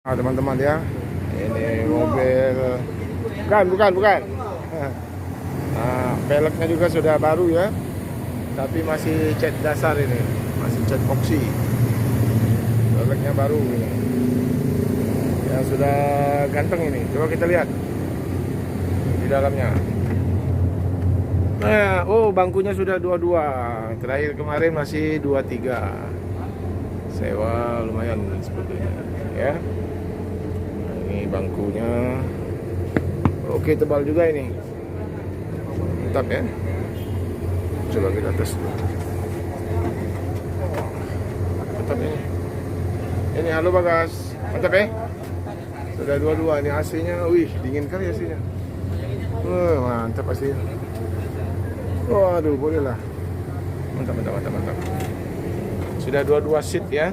Nah, teman-teman ya, ini mobil bukan. Nah, peleknya juga sudah baru ya, tapi masih cat dasar ini, masih cat epoxy. Peleknya baru ini, ya sudah ganteng ini. Coba kita lihat di dalamnya. Nah, oh bangkunya sudah 22. Terakhir kemarin masih 23. Sewa lumayan sepertinya ya. Ini bangkunya oke, tebal juga ini, mantap ya. Coba kita tes dulu. Mantap ini halo bagas, mantap ya. Sudah 22 ini AC-nya, wih dingin kali AC-nya. Mantap AC-nya. Waduh, boleh lah. Mantap. Sudah 22 seat ya.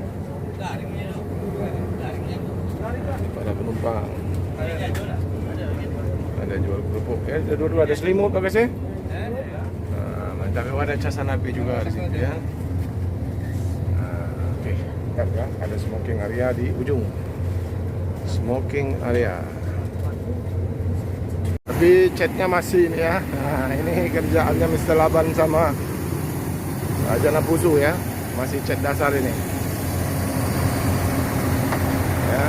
Pada penumpang. Ada jual kerupuk ya, ada dua-dua, ada selimut bagus ya. Nah, mantap, ada casan api juga di situ ya. Nah, oke, mantap ya. Ada smoking area di ujung. Smoking area. Tapi catnya masih ini ya. Nah, ini kerjaannya Mr. Laban sama Raja Napusu ya. Masih cat dasar ini. Ya.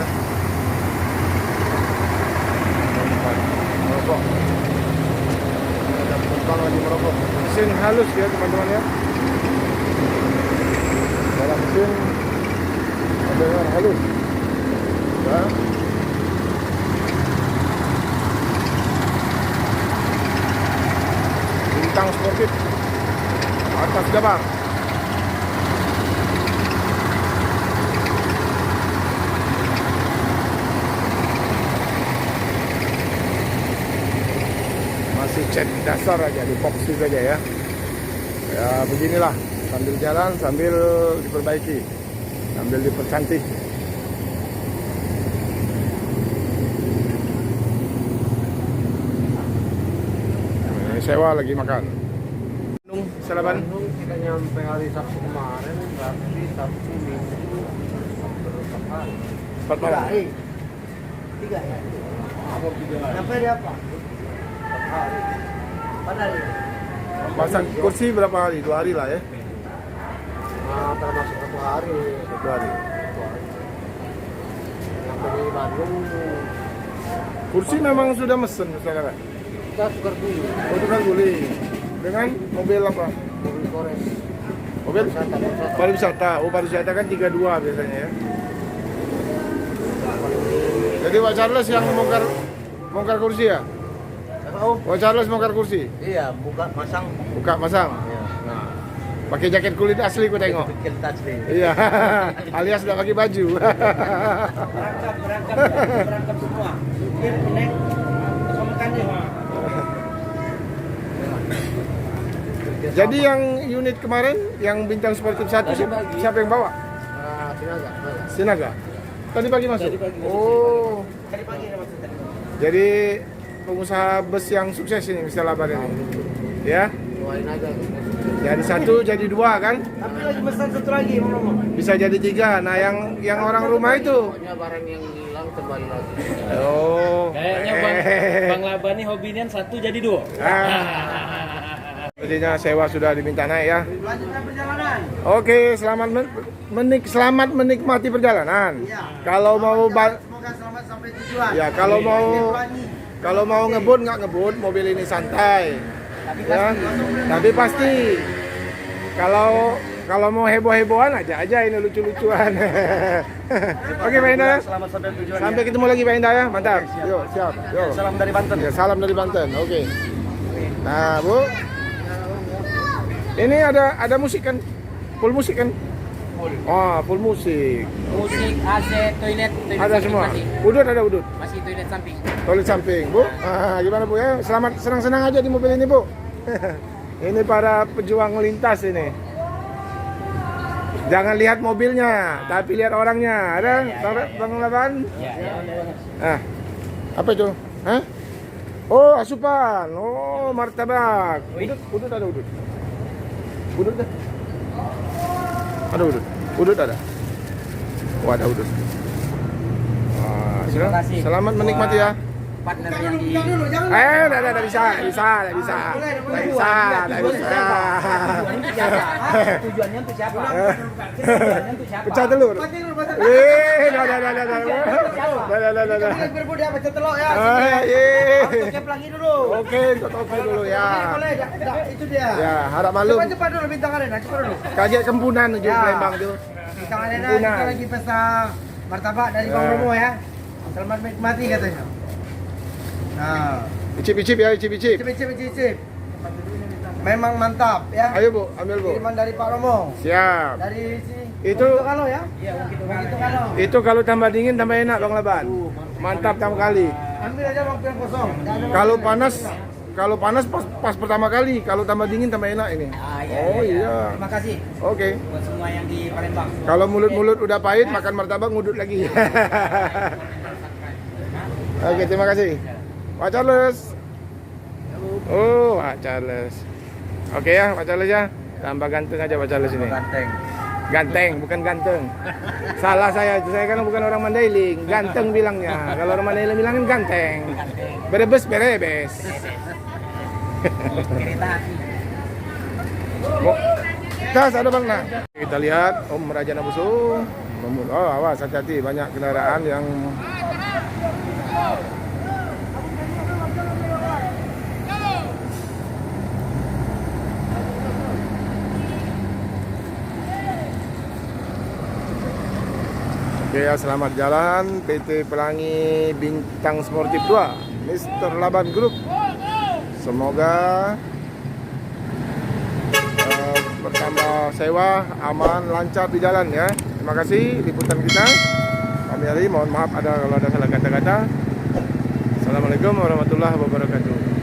Merokok. Ada penumpang lagi merokok. Mesin halus ya teman-teman ya. Dalam mesin ada yang halus. Ya. Bintang sportif atas gambar. Masih cat dasar aja, di epoxy saja ya. Ya beginilah, sambil jalan sambil diperbaiki, sambil dipercantik. Ini sewa lagi makan. Salaban. Kita nyampe hari Sabtu kemarin, berarti Sabtu Minggu berapa? 4 malam. 3 ya. Apa 3? Nyampe di apa? 4 hari. Padahal ya. Pasang kursi berapa hari? 2 hari lah ya. Nah, termasuk 1 hari. 1 hari. Nyampe di Bandung. Kursi memang sudah mesen sekarang. Kita tukar dulu. Oh, tukar guling. Dengan mobil apa? Mobil Kores. Mobil pariwisata. Oh, pariwisata kan 32 biasanya ya. Jadi Pak Charles yang bongkar kursi ya? Oh, Pak Charles bongkar kursi? iya, buka masang. Buka masang? Iya. Nah, pakai jaket kulit asli ku tengok. Bikin tasli. Iya, alias nggak pakai baju. Berangkat semua. Supir, naik, sama kannya. Jadi yang unit kemarin, yang bintang sportif 1 siapa yang bawa? Sinaga. Sinaga. Tadi pagi masuk? Tadi pagi. Oh, Tadi pagi masuk tadi. jadi pengusaha bus yang sukses ini Mr. Laban ini. Ya, Doain aja. jadi 1 jadi 2 kan? Tapi lagi pesan 1 lagi, Mama. Bisa jadi 3. Nah, yang orang rumah itu. Pokoknya barang yang hilang kembali lagi. Oh, Kayaknya Bang Laban nih hobinya 1 jadi 2. Jadinya sewa sudah diminta naik ya. Lanjutkan perjalanan. Oke, selamat menikmati perjalanan. Iya. Kalau mau Semoga selamat sampai tujuan. ya kalau mau ngebut nggak ngebut, mobil ini santai. Ya, tapi pasti kalau mau heboh-hebohan aja ini lucu-lucuan. Oke Pak Indah. Selamat sampai tujuan. Sampai ketemu lagi Pak Indah ya. Mantap. Yuk, siap. Yuk. Salam dari Banten. Ya, salam dari Banten. Oke. Nah, Bu. Ini ada musik kan? Full musik kan? Full. Oh, full musik. Musik, AC, toilet Ada samping semua. masih. Udut ada udut. Masih toilet samping. Toilet samping, Bu. Gimana Bu ya? Selamat senang-senang aja di mobil ini, Bu. Ini para pejuang lintas ini. Jangan lihat mobilnya, tapi lihat orangnya. Ada Bang Laban? Ah. Apa itu? Hah? Oh, asupan. Oh, martabak. Udut ada udut. Udut dah. Ada udut. Udut ada. Oh, ada udut. Terima kasih. Selamat menikmati ya. Partner yang di Enggak bisa. Boleh, boleh. Tujuannya untuk siapa? Tujuannya untuk siapa? Pecah telur. Pakai dulu, pakai. Berbudi apa telur ya? Cep lagi dulu. Oke, toke dulu ya. Boleh, itu dia. Ya, harap maklum. Cepat dulu bintang arena, cepat dulu. Kajian Kempunan menuju Ya. Palembang tuh. Bintang arena Kempunan. kita lagi pesta martabak dari Bang Ya. Romo ya. Selamat menikmati katanya. Nah, Icip-icip ya, icip-icip. cip. Memang mantap ya. Ayo Bu, ambil Bu. Kiriman dari Pak Romo. Siap. Dari si Itu- kalau ya. Iya, begitu Begitu kalau. Itu kalau tambah dingin tambah enak Bang Laban. Mantap tambah kali. Ambil aja waktu yang kosong. Jangan ada Kalau waktu panas pas pertama kali, kalau tambah dingin tambah enak ini. Oh iya. Terima kasih Oke. buat semua yang di Palembang. Kalau mulut-mulut udah pahit, makan martabak ngudut lagi. Oke, terima kasih. Pak Charles. Oh, Pak Charles. Oke ya, Pak Charles ya. Tambah ganteng aja Pak Charles ini. Ganteng, bukan ganteng. Salah saya kan bukan orang Mandailing. Ganteng bilangnya. Kalau orang Mandailing bilang kan ganteng. Berebes. Kereta api. Tas ada Bang Nah. Kita lihat Om Raja Nabusu. Oh, awas hati-hati banyak kendaraan yang Oke ya, selamat jalan PT Pelangi Bintang Sportif 2 Mr. Laban Group. Semoga bertambah sewa, aman, lancar di jalan ya. Terima kasih liputan kita. Kami hari mohon maaf kalau ada salah kata-kata. Assalamualaikum warahmatullahi wabarakatuh.